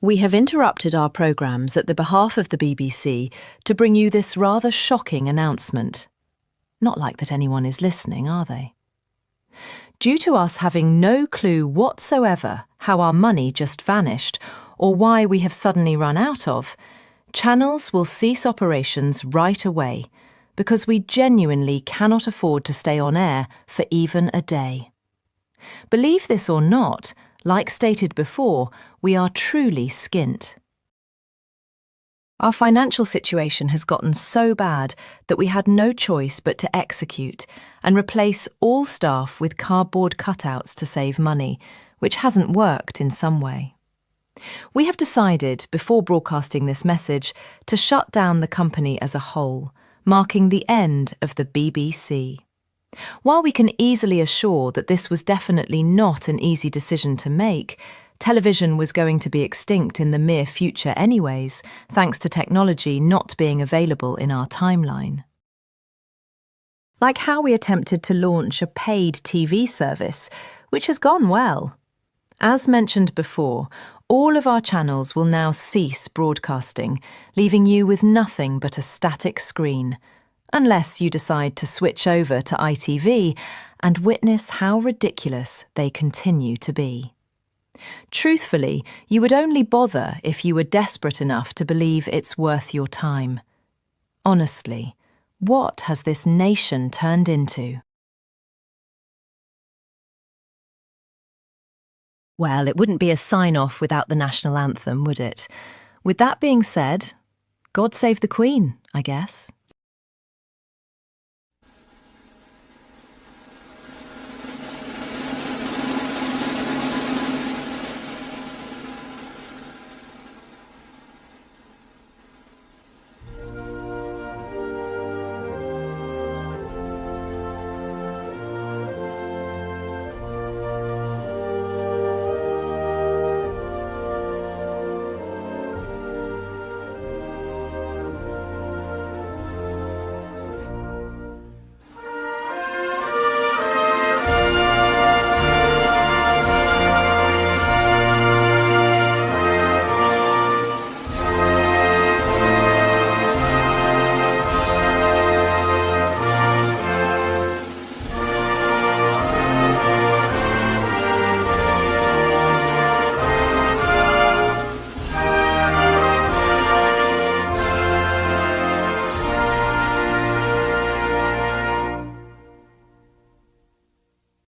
We have interrupted our programmes at the behalf of the BBC to bring you this rather shocking announcement. Not like that anyone is listening, are they? Due to us having no clue whatsoever how our money just vanished or why we have suddenly run out of, channels will cease operations right away because we genuinely cannot afford to stay on air for even a day. Believe this or not, like stated before, we are truly skint. Our financial situation has gotten so bad that we had no choice but to execute and replace all staff with cardboard cutouts to save money, which hasn't worked in some way. We have decided, before broadcasting this message, to shut down the company as a whole, marking the end of the BBC. While we can easily assure that this was definitely not an easy decision to make, television was going to be extinct in the near future anyways, thanks to technology not being available in our timeline. Like how we attempted to launch a paid TV service, which has gone well. As mentioned before, all of our channels will now cease broadcasting, leaving you with nothing but a static screen, unless you decide to switch over to ITV and witness how ridiculous they continue to be. Truthfully, you would only bother if you were desperate enough to believe it's worth your time. Honestly, what has this nation turned into? Well, it wouldn't be a sign-off without the national anthem, would it? With that being said, God save the Queen, I guess.